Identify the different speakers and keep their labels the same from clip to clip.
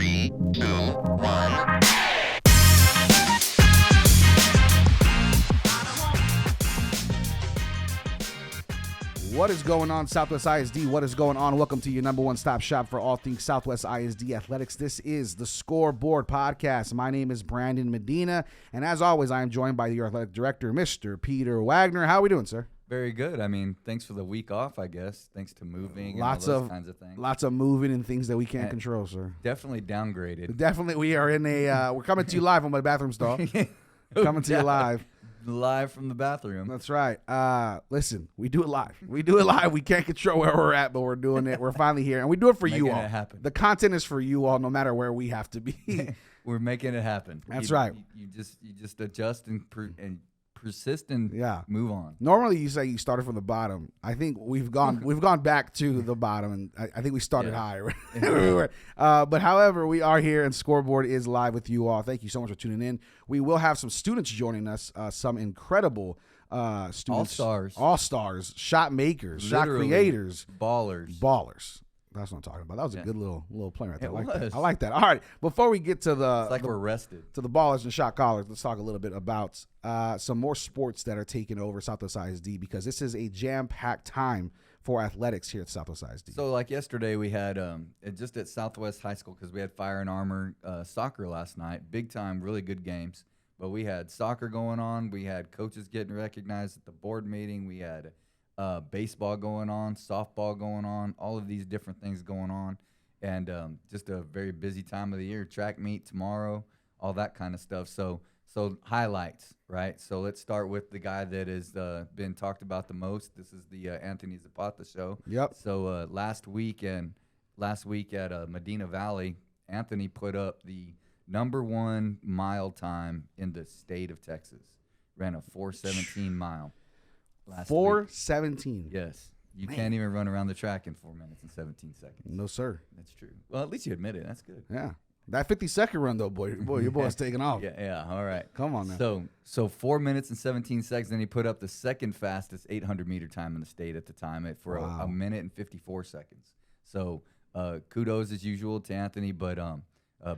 Speaker 1: 3, 2, 1.
Speaker 2: What is going on, Southwest ISD? What is going on? Welcome to your number one stop shop for all things Southwest ISD athletics. This is the Scoreboard podcast. My name is Brandon Medina, and as always, I am joined by your athletic director, Mr. Peter Wagner. How are we doing, sir?
Speaker 3: Very good. I mean, thanks for the week off, I guess. Thanks to moving
Speaker 2: Lots
Speaker 3: and all those kinds of things.
Speaker 2: Lots of moving and things that we can't control, sir.
Speaker 3: Definitely downgraded.
Speaker 2: Definitely, we are in a. We're coming to you live on my bathroom stall. Coming to you live.
Speaker 3: Live from the bathroom.
Speaker 2: That's right. Listen, we do it live. We do it live. We can't control where we're at, but we're doing it. We're finally here, and we do it for you all.
Speaker 3: Making it happen.
Speaker 2: The content is for you all, no matter where we have to be.
Speaker 3: We're making it happen.
Speaker 2: That's right.
Speaker 3: You just adjust and persist and move on.
Speaker 2: Normally, you say you started from the bottom. I think we've gone back to the bottom, and I think we started higher. But however, we are here, and Scoreboard is live with you all. Thank you so much for tuning in. We will have some students joining us, some incredible students, all stars, shot makers,
Speaker 3: Literally,
Speaker 2: shot creators,
Speaker 3: ballers.
Speaker 2: That's what I'm talking about. That was a good little play right there.
Speaker 3: It
Speaker 2: I like that. All right, before we get to
Speaker 3: it's like we're rested
Speaker 2: to the ballers and shot callers, let's talk a little bit about some more sports that are taking over Southwest ISD, because this is a jam-packed time for athletics here at Southwest ISD.
Speaker 3: So like yesterday we had just at Southwest High School, because we had Fire and Armor soccer last night. Big time, really good games. But we had soccer going on. We had coaches getting recognized at the board meeting. We had baseball going on, softball going on, all of these different things going on. And just a very busy time of the year. Track meet tomorrow, all that kind of stuff. So highlights, right? So let's start with the guy that has been talked about the most. This is the Anthony Zapata show.
Speaker 2: Yep.
Speaker 3: So last week at Medina Valley, Anthony put up the #1 mile time in the state of Texas. Ran a 4:17 mile.
Speaker 2: 4:17.
Speaker 3: Yes. You can't even run around the track in 4 minutes and 17 seconds.
Speaker 2: No, sir.
Speaker 3: That's true. Well, at least you admit it. That's good.
Speaker 2: Yeah. That 50-second run, though, boy, your boy's taking off.
Speaker 3: Yeah. All right.
Speaker 2: Come on now.
Speaker 3: So 4 minutes and 17 seconds, then he put up the second fastest 800-meter time in the state at the time for a minute and 54 seconds. So kudos as usual to Anthony, but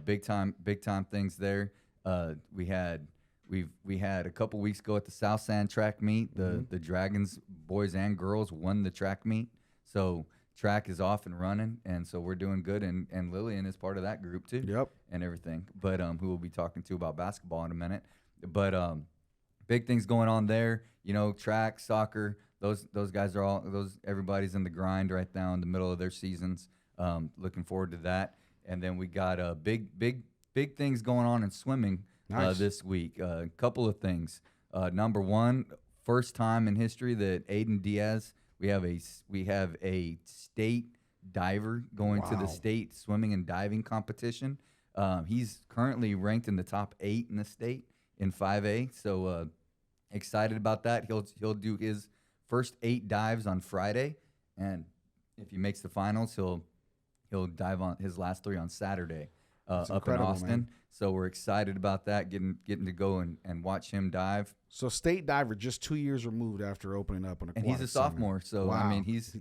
Speaker 3: big time things there. We had a couple weeks ago at the South Sand track meet. The Dragons, boys and girls, won the track meet. So track is off and running, and so we're doing good. And Lillian is part of that group too.
Speaker 2: Yep.
Speaker 3: And everything. But who we'll be talking to about basketball in a minute. But big things going on there. You know, track, soccer. Those guys are everybody's in the grind right now in the middle of their seasons. Looking forward to that. And then we got big things going on in swimming.
Speaker 2: Nice.
Speaker 3: This week. A couple of things. Number one, first time in history that Aiden Diaz, we have a state diver going to the state swimming and diving competition. He's currently ranked in the top 8 in the state in 5A. So excited about that. He'll do his first 8 dives on Friday, and if he makes the finals, he'll dive on his last 3 on Saturday up in Austin. Man. So we're excited about that, getting to go and watch him dive.
Speaker 2: So state diver, just 2 years removed after opening up on
Speaker 3: and he's a sophomore. So I mean, he's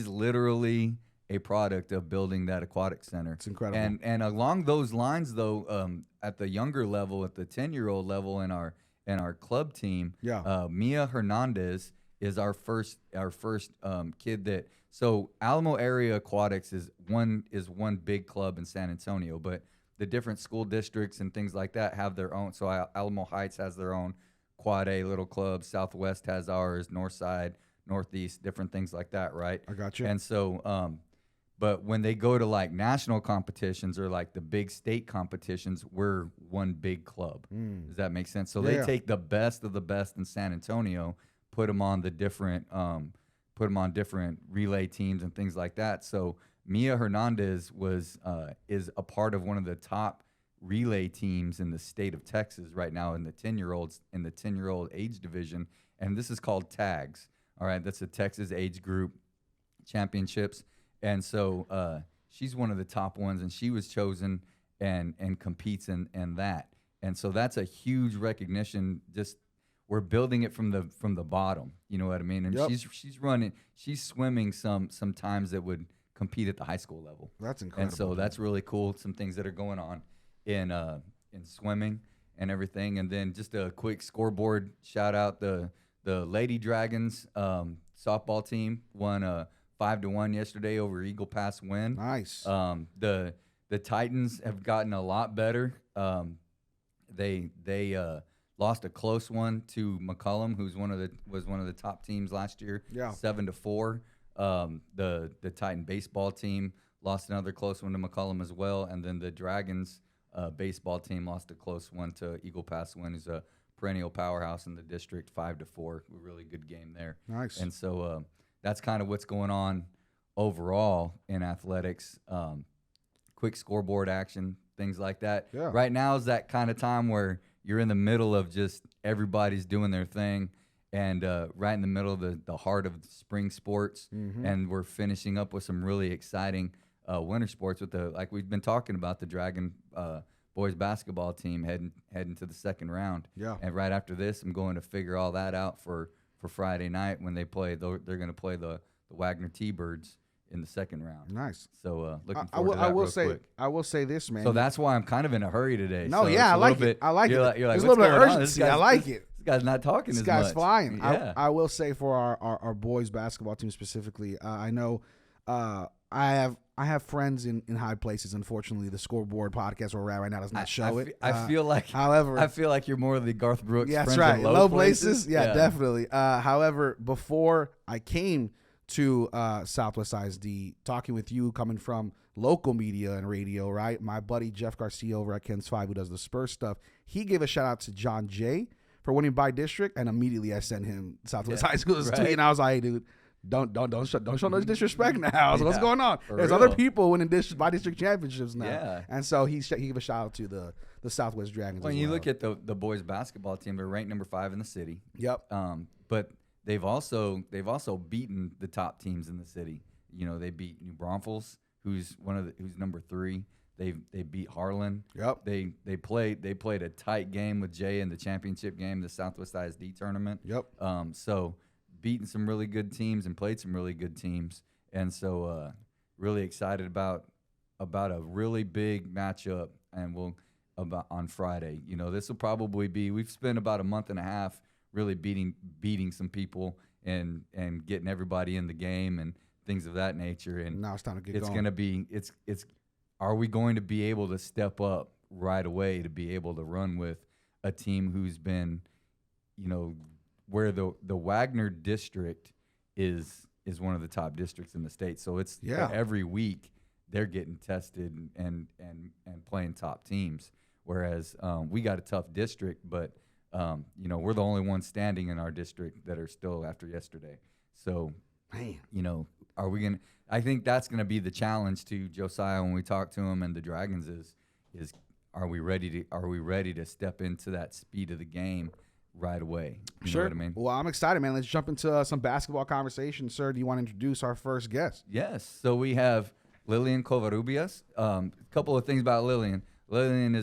Speaker 3: literally a product of building that aquatic center.
Speaker 2: It's incredible.
Speaker 3: And along those lines, though, at the younger level, at the 10-year-old level, in our club team, Mia Hernandez is our first kid that. So Alamo Area Aquatics is one big club in San Antonio, but the different school districts and things like that have their own. So Alamo Heights has their own Quad A little club. Southwest has ours. Northside, Northeast, different things like that, right?
Speaker 2: I got you.
Speaker 3: And so, but when they go to like national competitions or like the big state competitions, we're one big club. Does that make sense? So they take the best of the best in San Antonio, put them on the different different relay teams and things like that. So Mia Hernandez is a part of one of the top relay teams in the state of Texas right now in the 10-year-old age division, and this is called TAGS. All right, that's the Texas Age Group Championships, and so she's one of the top ones, and she was chosen and competes in that, and so that's a huge recognition. Just we're building it from the bottom, you know what I mean? And she's swimming some times that would compete at the high school level.
Speaker 2: That's incredible.
Speaker 3: And so that's really cool. Some things that are going on in swimming and everything. And then just a quick scoreboard shout out: the Lady Dragons softball team won 5-1 yesterday over Eagle Pass win.
Speaker 2: Nice.
Speaker 3: The Titans have gotten a lot better. They lost a close one to McCollum, who's was one of the top teams last year.
Speaker 2: Yeah.
Speaker 3: 7-4. The Titan baseball team lost another close one to McCollum as well, and then the Dragons baseball team lost a close one to Eagle Pass Win, who's a perennial powerhouse in the district, 5-4. A really good game there.
Speaker 2: Nice.
Speaker 3: And so that's kind of what's going on overall in athletics. Quick scoreboard action, things like that.
Speaker 2: Yeah.
Speaker 3: Right now is that kind of time where you're in the middle of just everybody's doing their thing, and right in the middle of the heart of spring sports, and we're finishing up with some really exciting winter sports with like we've been talking about, the Dragon boys basketball team heading to the second round.
Speaker 2: Yeah.
Speaker 3: And right after this, I'm going to figure all that out for Friday night when they play. They're going to play the Wagner T-Birds in the second round.
Speaker 2: Nice.
Speaker 3: So looking forward to that real quick.
Speaker 2: I will say this, man.
Speaker 3: So that's why I'm kind of in a hurry today.
Speaker 2: No,
Speaker 3: so
Speaker 2: yeah, I like it. I like it.
Speaker 3: You're like,
Speaker 2: There's a little bit of urgency. I like it.
Speaker 3: This guy's not talking
Speaker 2: This
Speaker 3: as
Speaker 2: guy's
Speaker 3: much.
Speaker 2: flying.
Speaker 3: Yeah.
Speaker 2: I will say for our boys basketball team specifically, I know I have friends in high places. Unfortunately, the Scoreboard podcast where we're at right now does not show it.
Speaker 3: I feel like,
Speaker 2: however,
Speaker 3: I feel like you're more of the Garth Brooks.
Speaker 2: yeah, that's
Speaker 3: friends
Speaker 2: right.
Speaker 3: in
Speaker 2: Low places. Yeah, definitely. However, before I came to Southwest ISD, talking with you, coming from local media and radio, right? My buddy Jeff Garcia over at Ken's 5, who does the Spurs stuff, he gave a shout out to John Jay for winning by district, and immediately I sent him Southwest High School's tweet, and I was like, hey, dude, don't show no disrespect now. So what's going on? There's
Speaker 3: real.
Speaker 2: other people winning by district championships now.
Speaker 3: Yeah.
Speaker 2: And so he gave a shout out to the Southwest Dragons.
Speaker 3: When you look at the boys basketball team, they're ranked number 5 in the city.
Speaker 2: Yep.
Speaker 3: But they've also beaten the top teams in the city. You know, they beat New Braunfels, who's number 3. They beat Harlan.
Speaker 2: Yep.
Speaker 3: They played a tight game with Jay in the championship game, the Southwest ISD tournament.
Speaker 2: Yep.
Speaker 3: So beaten some really good teams and played some really good teams, and so really excited about a really big matchup, and about on Friday. You know, this will probably be, we've spent about a month and a half really beating some people and getting everybody in the game and things of that nature. And
Speaker 2: now it's time to get
Speaker 3: it's
Speaker 2: going.
Speaker 3: going to be are we going to be able to step up right away to be able to run with a team who's been, you know, where the Wagner district is one of the top districts in the state. So it's every week they're getting tested and playing top teams. Whereas we got a tough district, but you know, we're the only ones standing in our district that are still after yesterday. So,
Speaker 2: man,
Speaker 3: you know, are we gonna? I think that's gonna be the challenge to Josiah when we talk to him and the Dragons is are we ready to step into that speed of the game right away? You know what I mean?
Speaker 2: Well, I'm excited, man. Let's jump into some basketball conversation. Sir, do you want to introduce our first guest?
Speaker 3: Yes. So we have Lillian Covarrubias. A couple of things about Lillian. Lillian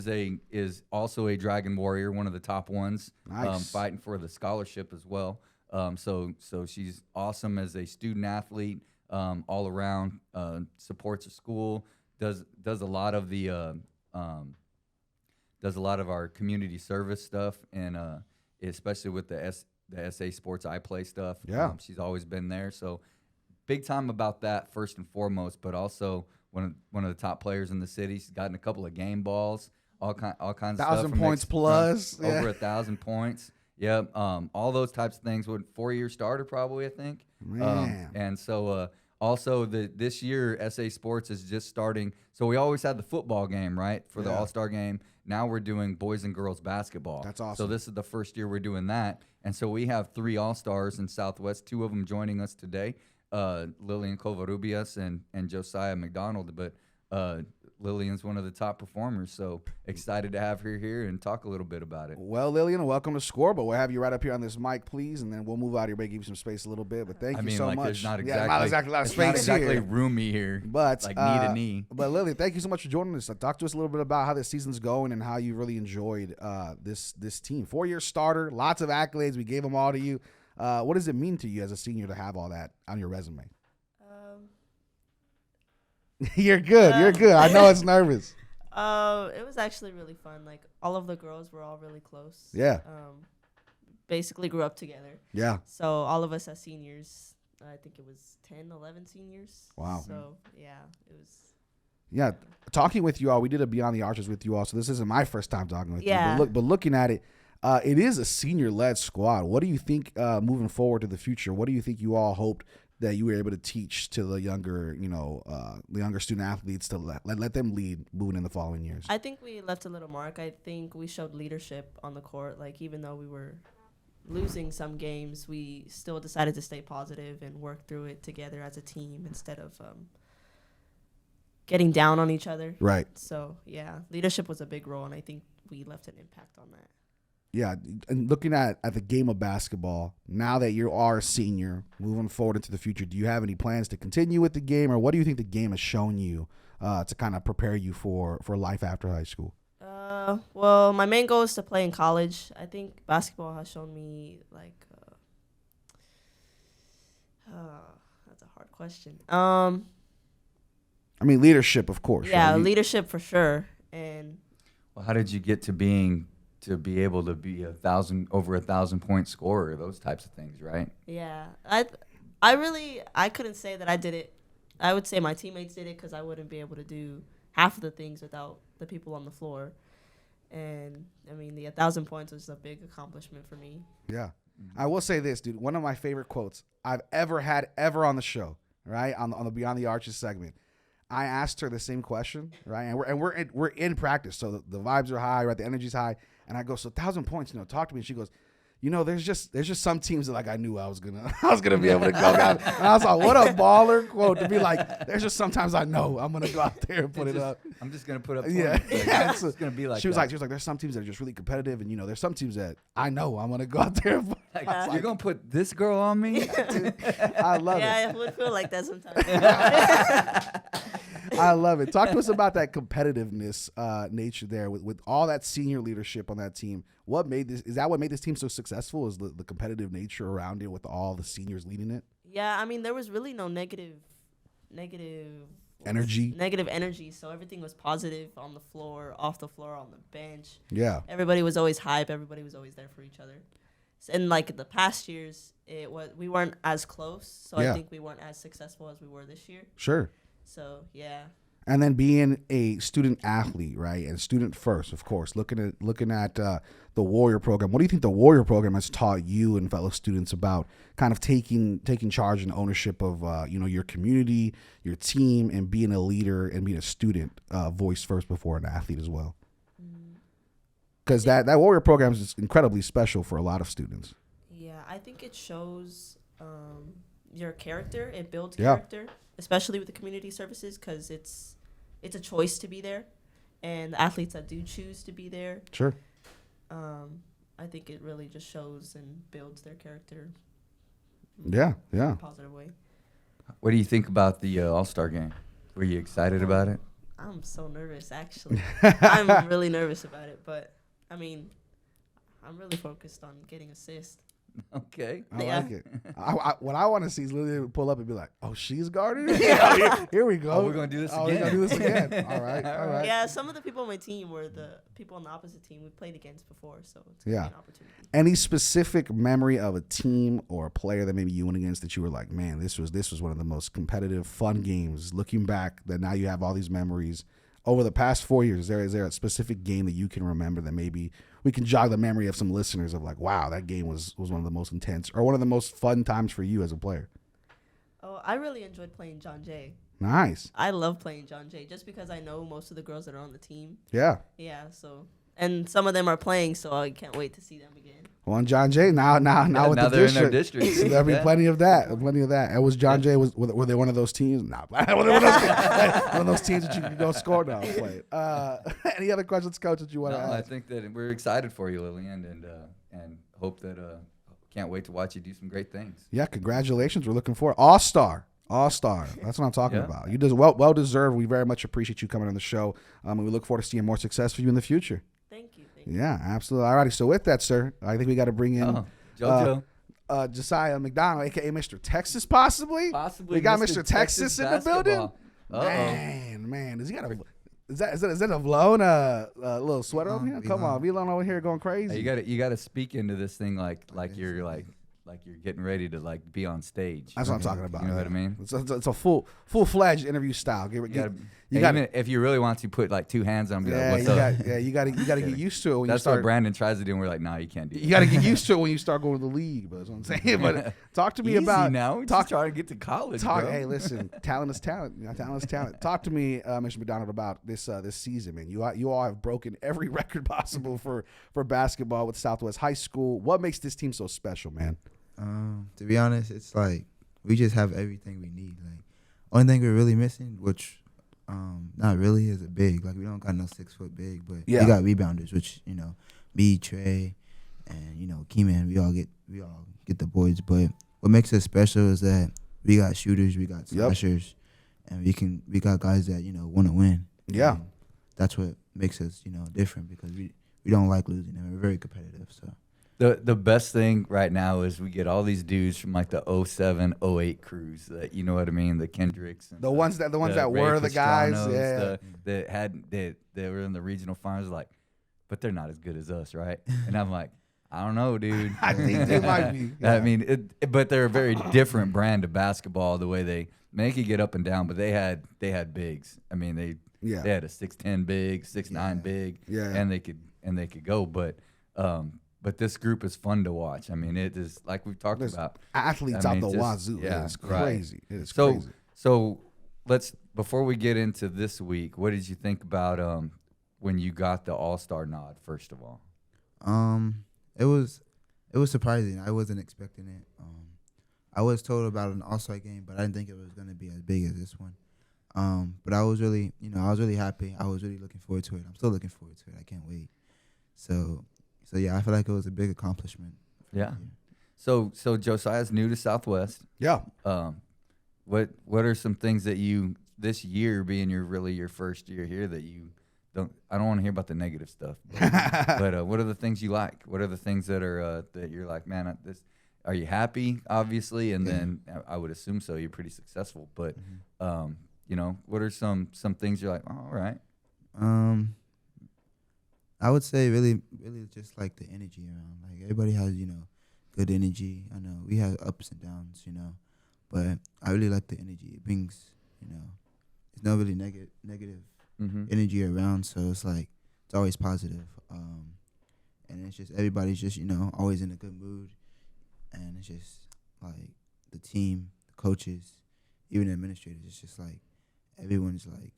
Speaker 3: is also a Dragon Warrior, one of the top ones,
Speaker 2: nice.
Speaker 3: Fighting for the scholarship as well. So she's awesome as a student athlete, all around, supports the school, does a lot of our community service stuff, and especially with the SA Sports I Play stuff.
Speaker 2: Yeah.
Speaker 3: She's always been there. So big time about that first and foremost, but also one of the top players in the city. She's gotten a couple of game balls, all kinds of stuff.
Speaker 2: 1,000 points plus.
Speaker 3: Over 1,000 points. Yep. All those types of things. 4-year starter probably, I think.
Speaker 2: Man.
Speaker 3: And so also this year SA Sports is just starting. So we always had the football game, right, for the All-Star game. Now we're doing boys and girls basketball.
Speaker 2: That's awesome.
Speaker 3: So this is the first year we're doing that. And so we have 3 All-Stars in Southwest, 2 of them joining us today, Lillian Covarrubias and Josiah McDonald. But Lillian's one of the top performers, so excited to have her here and talk a little bit about it.
Speaker 2: Well, Lillian, welcome to Scoreboard. We'll have you right up here on this mic, please, and then we'll move out of your way, give you some space a little bit. But thank you so much.
Speaker 3: There's not
Speaker 2: not exactly a lot of space
Speaker 3: not exactly
Speaker 2: here.
Speaker 3: roomy here,
Speaker 2: But
Speaker 3: like knee to knee.
Speaker 2: But Lillian, thank you so much for joining us. Talk to us a little bit about how this season's going and how you really enjoyed this team. 4-year starter, lots of accolades. We gave them all to you. What does it mean to you as a senior to have all that on your resume? You're good. You're good. I know it's nervous.
Speaker 4: It was actually really fun. Like all of the girls were all really close.
Speaker 2: Yeah.
Speaker 4: Basically grew up together.
Speaker 2: Yeah.
Speaker 4: So all of us as seniors, I think it was 10, 11 seniors.
Speaker 2: Wow.
Speaker 4: So yeah, it was.
Speaker 2: Yeah, talking with you all, we did a Beyond the Arches with you all, so this isn't my first time talking with you. But looking at it, it is a senior-led squad. What do you think moving forward to the future? What do you think you all hoped that you were able to teach to the younger, the younger student athletes to let them lead moving in the following years?
Speaker 4: I think we left a little mark. I think we showed leadership on the court. Like even though we were losing some games, we still decided to stay positive and work through it together as a team instead of getting down on each other.
Speaker 2: Right.
Speaker 4: So, yeah, leadership was a big role, and I think we left an impact on that.
Speaker 2: Yeah, and looking at the game of basketball, now that you are a senior, moving forward into the future, do you have any plans to continue with the game, or what do you think the game has shown you to kind of prepare you for life after high school?
Speaker 4: Well, my main goal is to play in college. I think basketball has shown me, like, that's a hard question.
Speaker 2: I mean, leadership, of course.
Speaker 4: Yeah,
Speaker 2: right?
Speaker 4: leadership for sure. And
Speaker 3: well, how did you get to be able to be over 1,000 point scorer, those types of things, right?
Speaker 4: Yeah, I couldn't say that I did it. I would say my teammates did it because I wouldn't be able to do half of the things without the people on the floor. And I mean, the 1,000 points was a big accomplishment for me.
Speaker 2: Yeah, I will say this, dude. One of my favorite quotes I've ever had on the show, right, on the Beyond the Arches segment. I asked her the same question, right, and we're in practice, so the vibes are high, right, the energy's high, and I go, so 1,000 points, talk to me. And she goes, there's just some teams that like I knew I was gonna be able to go down. And I was like, what a baller quote to be like. There's just sometimes I know I'm gonna go out there and put it up.
Speaker 3: I'm just gonna put up. Points.
Speaker 2: Yeah,
Speaker 3: Like, it's gonna be like.
Speaker 2: She was like, there's some teams that are just really competitive, and there's some teams that I know I'm gonna go out there. And
Speaker 3: like, you're gonna put this girl on me?
Speaker 2: Dude, I love it.
Speaker 4: Yeah, it would feel like that sometimes.
Speaker 2: I love it. Talk to us about that competitiveness nature there with all that senior leadership on that team. What made this? Is that what made this team so successful? Is the competitive nature around it with all the seniors leading it?
Speaker 4: Yeah, I mean, there was really no negative energy. So everything was positive on the floor, off the floor, on the bench.
Speaker 2: Yeah.
Speaker 4: Everybody was always hype. Everybody was always there for each other. And like the past years, we weren't as close. So I think we weren't as successful as we were this year.
Speaker 2: Sure.
Speaker 4: So yeah.
Speaker 2: And then being a student athlete, right, and student first, of course, looking at the Warrior program. What do you think the Warrior program has taught you and fellow students about kind of taking charge and ownership of your community, your team, and being a leader and being a student voice first before an athlete as well? Because that Warrior program is incredibly special for a lot of students.
Speaker 4: Yeah, I think it shows your character. It builds character, especially with the community services, because it's a choice to be there, and the athletes that do choose to be there.
Speaker 2: Sure.
Speaker 4: I think it really just shows and builds their character.
Speaker 2: Yeah.
Speaker 4: In a positive way.
Speaker 3: What do you think about the All-Star game? Were you excited about it?
Speaker 4: I'm so nervous, actually. I'm really nervous about it, but I mean, I'm really focused on getting assists.
Speaker 3: Okay.
Speaker 2: I like it. What I want to see is literally pull up and be like, oh, she's guarding it? Here we go.
Speaker 3: Oh, we're going to do this again.
Speaker 2: We're going to do this again. All right.
Speaker 4: Yeah, some of the people on my team were the people on the opposite team we played against before, so it's going to be an opportunity.
Speaker 2: Any specific memory of a team or a player that maybe you went against that you were like, man, this was one of the most competitive, fun games, looking back, that now you have all these memories over the past 4 years? Is there a specific game that you can remember that maybe we can jog the memory of some listeners of like, wow, that game was one of the most intense or one of the most fun times for you as a player?
Speaker 4: Oh, I really enjoyed playing John Jay.
Speaker 2: Nice.
Speaker 4: I love playing John Jay just because I know most of the girls that are on the team.
Speaker 2: Yeah.
Speaker 4: Yeah, so, and some of them are playing, so I can't wait to see them again.
Speaker 2: Well, and John Jay now with the
Speaker 3: they're
Speaker 2: district.
Speaker 3: in their district.
Speaker 2: So there'll be plenty of that. And was John Jay, were they one of those teams? Nah, were they one of those teams that you could go score now and play? Any other questions, Coach, that you want to ask?
Speaker 3: I think that we're excited for you, Lillian, and hope that can't wait to watch you do some great things.
Speaker 2: Yeah, congratulations. We're looking forward. All-star. That's what I'm talking about. You well deserved. We very much appreciate you coming on the show. And we look forward to seeing more success for you in the future.
Speaker 4: Thank you.
Speaker 2: Yeah, absolutely. All righty. So with that, sir, I think we got to bring in
Speaker 3: JoJo.
Speaker 2: Josiah McDonald, a.k.a. Mr. Texas, possibly?
Speaker 3: Possibly.
Speaker 2: We got Mr. Texas in the building? Man, does he got a? Is that a blown little sweater over here? Come on, Elon over here going crazy.
Speaker 3: Hey, you gotta speak into this thing like you're getting ready to like be on stage.
Speaker 2: That's what I'm talking about.
Speaker 3: You know what I mean?
Speaker 2: It's a full-fledged interview style.
Speaker 3: You got if you really want to put like two hands on, and be like, what's up?
Speaker 2: You got to get used to it when
Speaker 3: That's
Speaker 2: you start.
Speaker 3: what Brandon tries to do, and we're like, nah, you can't do that.
Speaker 2: You got to get used to it when you start going to the league. But that's what I'm saying. But talk to me
Speaker 3: Easy
Speaker 2: about
Speaker 3: now. We're just trying to get to college. Bro.
Speaker 2: Hey, listen, talent is talent. Talent is talent. Talk to me, Mr. McDonald, about this season, man. You all have broken every record possible for basketball with Southwest High School. What makes this team so special, man?
Speaker 5: To be honest, it's like we just have everything we need. Like, only thing we're really missing, which not really, is a big. Like, we don't got no 6 foot big, but we got rebounders, which me, Trey, and Keyman. We all get the boards. But what makes us special is that we got shooters, we got slashers, and we got guys that want to win.
Speaker 2: Yeah,
Speaker 5: and that's what makes us different, because we don't like losing, and we're very competitive. So.
Speaker 3: The best thing right now is we get all these dudes from like the 07, 08 crews that you know what I mean, the Kendricks, and
Speaker 2: the ones that were the guys,
Speaker 3: that were in the regional finals, like, but they're not as good as us, right? And I'm like, I don't know, dude.
Speaker 2: I think they might be. Yeah.
Speaker 3: I mean, but they're a very different brand of basketball. The way they could get up and down, but they had bigs. I mean, they had a 6'10" big, 6'9" big, and they could go, But this group is fun to watch. I mean, it is like we've talked about.
Speaker 2: Athletes out the wazoo. Yeah, it's crazy. Right. It's crazy.
Speaker 3: So let's, before we get into this week, what did you think about when you got the All-Star nod? First of all,
Speaker 5: it was surprising. I wasn't expecting it. I was told about an All-Star game, but I didn't think it was going to be as big as this one. But I was really, I was really happy. I was really looking forward to it. I'm still looking forward to it. I can't wait. So yeah, I feel like it was a big accomplishment.
Speaker 3: Yeah. So Josiah's new to Southwest.
Speaker 2: Yeah.
Speaker 3: What are some things that you, this year being your first year here, that you don't? I don't want to hear about the negative stuff. But what are the things you like? What are the things that are that you're like, man, this? Are you happy? Obviously, and then I would assume so. You're pretty successful, but what are some things you're like, oh, all right?
Speaker 5: I would say really just like the energy around. Like, everybody has, good energy. I know we have ups and downs, but I really like the energy. It brings, it's not really negative energy around. So it's like, it's always positive. And it's just, everybody's just, always in a good mood. And it's just like the team, the coaches, even the administrators, it's just like, everyone's like,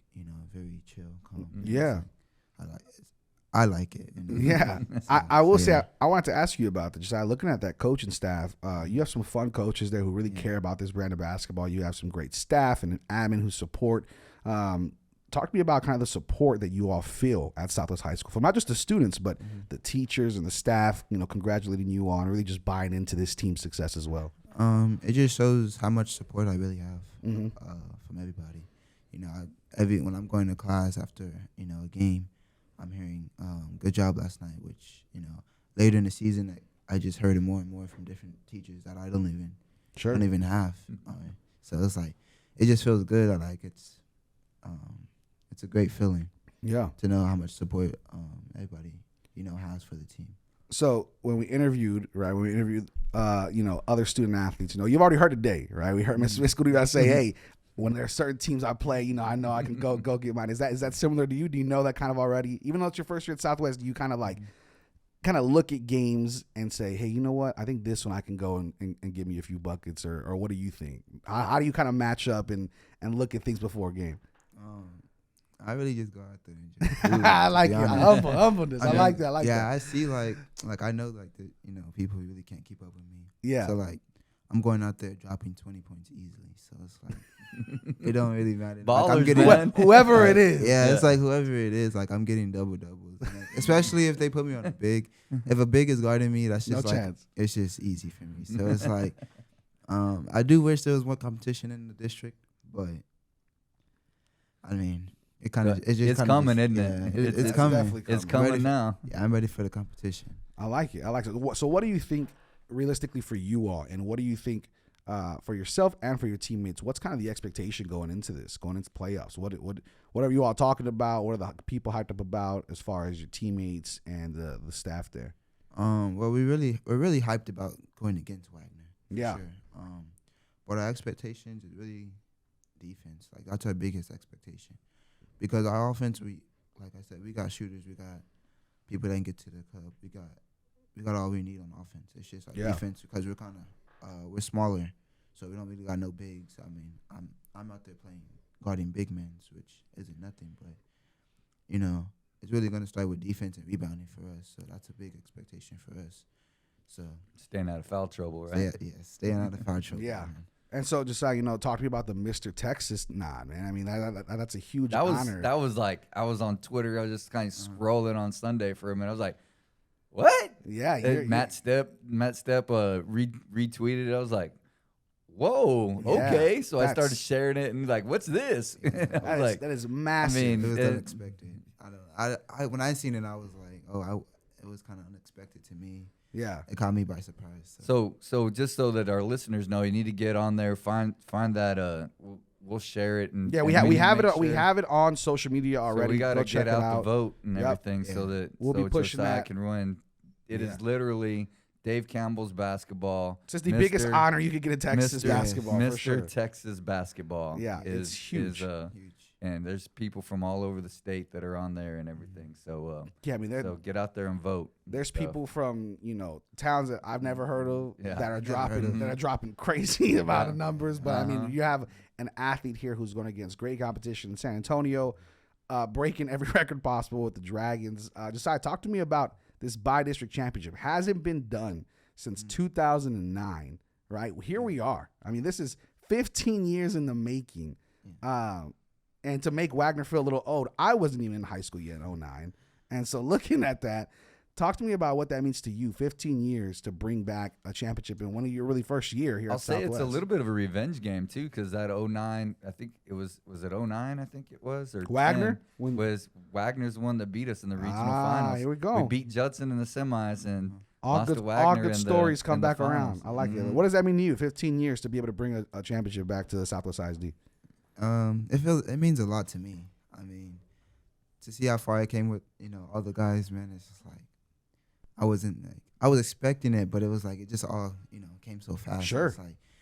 Speaker 5: very chill, calm.
Speaker 2: Yeah.
Speaker 5: I like it.
Speaker 2: Yeah. I will say, I wanted to ask you about that. Just looking at that coaching staff, you have some fun coaches there who really care about this brand of basketball. You have some great staff and an admin who support. Talk to me about kind of the support that you all feel at Southwest High School, from not just the students, but the teachers and the staff, congratulating you on really just buying into this team's success as well.
Speaker 5: It just shows how much support I really have from everybody. When I'm going to class after, a game, I'm hearing good job last night, which, later in the season, I just heard it more and more from different teachers that I don't even have. So it's like, it just feels good. It's a great feeling.
Speaker 2: Yeah.
Speaker 5: To know how much support everybody, has for the team.
Speaker 2: So when we interviewed, other student athletes, you've already heard today, right? We heard Miss Scooty say, hey, when there are certain teams I play, I know I can go get mine. Is that similar to you? Do you know that kind of already? Even though it's your first year at Southwest, do you kind of look at games and say, hey, you know what? I think this one I can go and give me a few buckets, or what do you think? How do you kind of match up and look at things before a game?
Speaker 5: I really just go out there and just do it.
Speaker 2: I like it. Humbleness. I like that.
Speaker 5: I see like I know like the people who really can't keep up with me.
Speaker 2: Yeah.
Speaker 5: So like I'm going out there dropping 20 points easily. So it's like it don't really matter.
Speaker 3: Ballers,
Speaker 5: like, I'm getting
Speaker 2: whoever it is.
Speaker 5: Yeah, it's like whoever it is. Like I'm getting double doubles, especially if they put me on a big. If a big is guarding me, that's just
Speaker 2: no chance.
Speaker 5: It's just easy for me. So it's like I do wish there was more competition in the district, but I mean. It's
Speaker 3: coming, isn't it?
Speaker 5: It's coming.
Speaker 2: Definitely coming.
Speaker 3: It's coming now.
Speaker 5: Yeah, I'm ready for the competition.
Speaker 2: I like it. So what do you think realistically for you all, and what do you think for yourself and for your teammates, what's kind of the expectation going into playoffs? What are you all talking about? What are the people hyped up about as far as your teammates and the staff there?
Speaker 5: Well, we're really hyped about going against Wagner.
Speaker 2: Yeah.
Speaker 5: Sure. But our expectations is really defense. Like that's our biggest expectation, because our offense, like I said, we got shooters, we got people that can get to the cup, we got all we need on offense. It's just our defense, because we're smaller, so we don't really got no bigs. I mean, I'm out there guarding big men, which isn't nothing, but it's really gonna start with defense and rebounding for us. So that's a big expectation for us. So
Speaker 3: staying out of foul trouble, right?
Speaker 5: Staying out of foul trouble.
Speaker 2: Yeah.
Speaker 5: Man.
Speaker 2: And so, just talk to me about the Mr. Texas nod, man. I mean, that's a huge honor.
Speaker 3: That was like, I was on Twitter. I was just kind of scrolling on Sunday for a minute. I was like, what?
Speaker 2: Yeah.
Speaker 3: Matt Stepp retweeted it. I was like, whoa, okay. So I started sharing it and like, what's this?
Speaker 2: That is massive.
Speaker 3: I mean,
Speaker 5: it was unexpected. I when I seen it, I was like, it was kind of unexpected to me.
Speaker 2: Yeah,
Speaker 5: it caught me by surprise.
Speaker 3: So just so that our listeners know, you need to get on there, find that. We'll share it, and
Speaker 2: we have it on social media already.
Speaker 3: So we gotta
Speaker 2: check
Speaker 3: get out
Speaker 2: the
Speaker 3: vote and everything, so that
Speaker 2: we'll be pushing
Speaker 3: Josiah
Speaker 2: that.
Speaker 3: can run. It is literally Dave Campbell's basketball.
Speaker 2: It's just the biggest honor you could get in Texas basketball.
Speaker 3: Mr.
Speaker 2: For sure.
Speaker 3: Texas basketball.
Speaker 2: Yeah, it's huge.
Speaker 5: Huge.
Speaker 3: And there's people from all over the state that are on there and everything. So
Speaker 2: I mean,
Speaker 3: so get out there and vote.
Speaker 2: There's people from towns that I've never heard of that are dropping crazy amount of numbers. But I mean, you have an athlete here who's going against great competition in San Antonio, breaking every record possible with the Dragons. Josiah, talk to me about this bi-district championship. Hasn't been done since 2009, right? Here we are. I mean, this is 15 years in the making. And to make Wagner feel a little old, I wasn't even in high school yet in 2009. And so looking at that, talk to me about what that means to you, 15 years to bring back a championship in one of your really first year here
Speaker 3: I'll
Speaker 2: at
Speaker 3: say
Speaker 2: Southwest.
Speaker 3: It's a little bit of a revenge game, too, because that 2009, I think it was it 2009, I think it was? Or
Speaker 2: Wagner?
Speaker 3: Wagner's the one that beat us in the regional finals.
Speaker 2: Here we go.
Speaker 3: We beat Judson in the semis and
Speaker 2: all
Speaker 3: lost
Speaker 2: good,
Speaker 3: to Wagner
Speaker 2: all good stories come
Speaker 3: in the
Speaker 2: back around.
Speaker 3: finals.
Speaker 2: I like it. What does that mean to you, 15 years to be able to bring a championship back to the Southwest ISD?
Speaker 5: It means a lot to me. I mean, to see how far I came with all the guys, man, it's just like I was expecting it, but it was like it just all came so fast.
Speaker 2: Sure.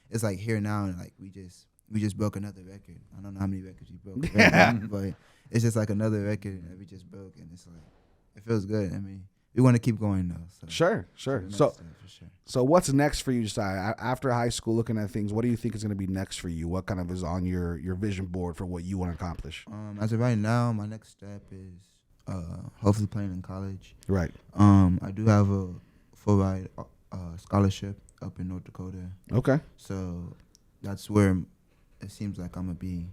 Speaker 5: It's like here now, and like we just broke another record. I don't know how many records we broke, but it's just like another record that we just broke, and it's like it feels good. I mean, we want to keep going though. So.
Speaker 2: Sure. So what's next for you, Josiah? After high school, looking at things, what do you think is going to be next for you? What kind of is on your vision board for what you want to accomplish?
Speaker 5: As of right now, my next step is hopefully playing in college.
Speaker 2: Right.
Speaker 5: I do have a full ride scholarship up in North Dakota.
Speaker 2: Okay.
Speaker 5: So that's where it seems like I'm gonna be,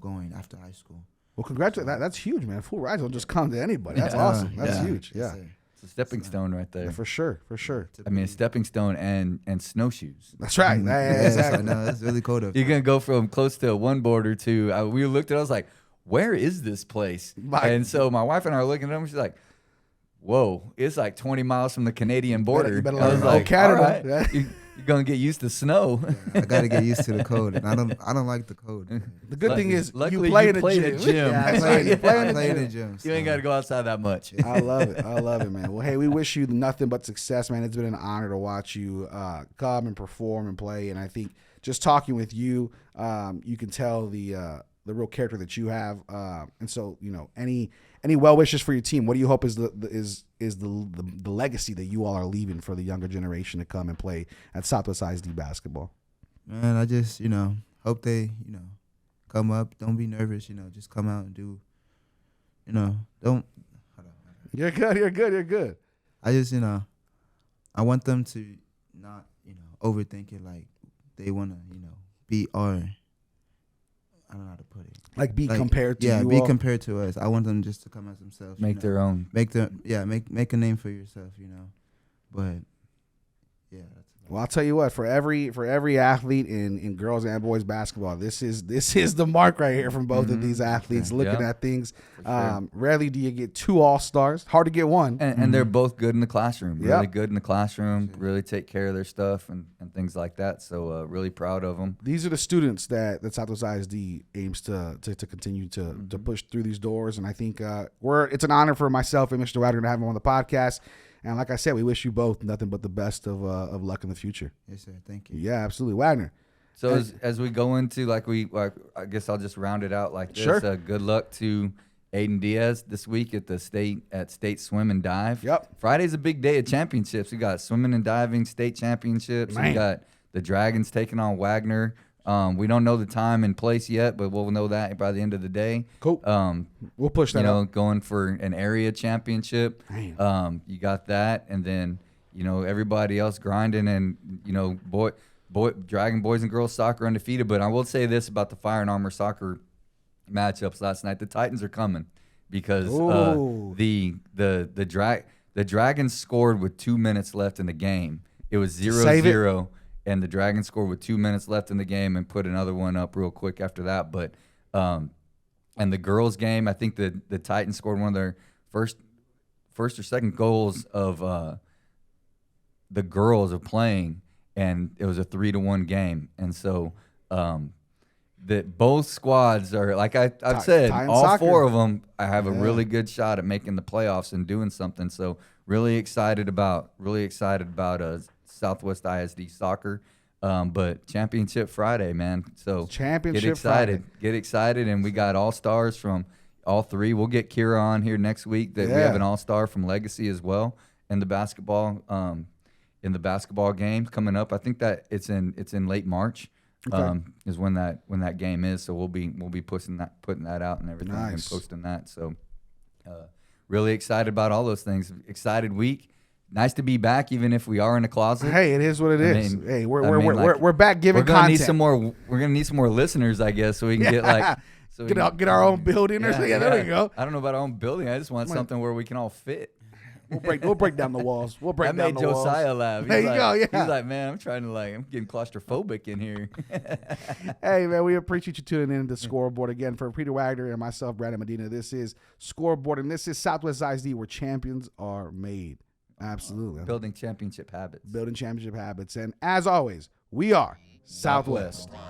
Speaker 5: going after high school.
Speaker 2: Well, congratulations. That's huge, man. Full rides don't just come to anybody. That's awesome. That's huge.
Speaker 5: Yes,
Speaker 2: Yeah.
Speaker 5: sir.
Speaker 3: It's a stepping stone right there.
Speaker 2: Yeah, for sure.
Speaker 3: I mean, a stepping stone and snowshoes.
Speaker 2: That's right. Exactly.
Speaker 5: No, that's really cool.
Speaker 3: You're going to go from close to one border to, we looked at it, I was like, where is this place? And so my wife and I are looking at them, she's like, whoa, it's like 20 miles from the Canadian border.
Speaker 2: You better
Speaker 3: I was
Speaker 2: learn
Speaker 3: like,
Speaker 2: Canada.
Speaker 3: all right,
Speaker 2: Yeah.
Speaker 3: you're going to get used to snow.
Speaker 5: I got to get used to the code, and I don't like the code.
Speaker 2: The good thing is
Speaker 3: luckily
Speaker 2: you play in
Speaker 3: you play
Speaker 2: the
Speaker 3: in a
Speaker 2: gym.
Speaker 3: gym.
Speaker 2: Yeah,
Speaker 5: I play in the gym.
Speaker 3: You ain't got to go outside that much.
Speaker 2: I love it, man. Well, hey, we wish you nothing but success, man. It's been an honor to watch you come and perform and play. And I think just talking with you, you can tell the real character that you have. And so, any well wishes for your team? What do you hope is the legacy that you all are leaving for the younger generation to come and play at Southwest ISD basketball?
Speaker 5: Man, I just hope they come up. Don't be nervous. Just come out and do. Don't. Hold on.
Speaker 2: You're good.
Speaker 5: I just I want them to not overthink it, like they want to be our. I don't know how to put it.
Speaker 2: Like compared to you
Speaker 5: be
Speaker 2: all?
Speaker 5: compared to us. I want them just to come as themselves.
Speaker 3: Make their own.
Speaker 5: Make a name for yourself. But yeah, that's
Speaker 2: Well, I'll tell you what. For every athlete in girls and boys basketball, this is the mark right here from both of these athletes. Looking at things, rarely do you get 2 All-Stars. Hard to get one.
Speaker 3: And they're both good in the classroom. Really good in the classroom. Really take care of their stuff and things like that. So really proud of them.
Speaker 2: These are the students that Southwest ISD aims to continue to push through these doors. And I think it's an honor for myself and Mr. Wagner to have him on the podcast. And like I said, we wish you both nothing but the best of luck in the future.
Speaker 5: Yes, sir. Thank you.
Speaker 2: Yeah, absolutely. Wagner.
Speaker 3: So as we go into, I guess I'll just round it out like this.
Speaker 2: Sure.
Speaker 3: Good luck to Aiden Diaz this week at State Swim and Dive.
Speaker 2: Yep.
Speaker 3: Friday's a big day of championships. We got swimming and diving state championships.
Speaker 2: Man.
Speaker 3: We got the Dragons taking on Wagner. We don't know the time and place yet, but we'll know that by the end of the day.
Speaker 2: Cool. We'll push that up.
Speaker 3: Going for an area championship. You got that, and then everybody else grinding, and Dragon boys and girls soccer undefeated. But I will say this about the Fire and Armor soccer matchups last night: the Titans are coming because the Dragons scored with 2 minutes left in the game. It was 0-0. And the Dragons scored with 2 minutes left in the game and put another one up real quick after that. But and the girls' game, I think the Titans scored one of their first or second goals of the girls of playing, and it was a 3-1 game. And so that both squads are, like I've said, all
Speaker 2: soccer.
Speaker 3: 4 of them have a really good shot at making the playoffs and doing something. So really excited about Southwest ISD soccer, but Championship Friday, man. So
Speaker 2: Championship
Speaker 3: get excited, and we got all-stars from all 3. We'll get Kira on here next week. We have an all-star from Legacy as well in the basketball games coming up. I think that it's in late March. Is when that game is. So we'll be putting that out and everything and posting that. So really excited about all those things. Excited week. Nice to be back, even if we are in a closet.
Speaker 2: Hey, it is what it is. Hey, we're back giving content.
Speaker 3: We're gonna need some more listeners, I guess, so we can
Speaker 2: get our own building or something. There we go.
Speaker 3: I don't know about our own building. I just want something where we can all fit.
Speaker 2: We'll break down the walls. We'll break down the walls.
Speaker 3: That made Josiah laugh.
Speaker 2: There you go. Yeah.
Speaker 3: He's like, man, I'm getting claustrophobic in here.
Speaker 2: Hey, man, we appreciate you tuning in to Scoreboard again. For Peter Wagner and myself, Brandon Medina, this is Scoreboard, and this is Southwest ISD, where champions are made. Absolutely.
Speaker 3: Building championship habits.
Speaker 2: And as always, we are Southwest.
Speaker 1: One.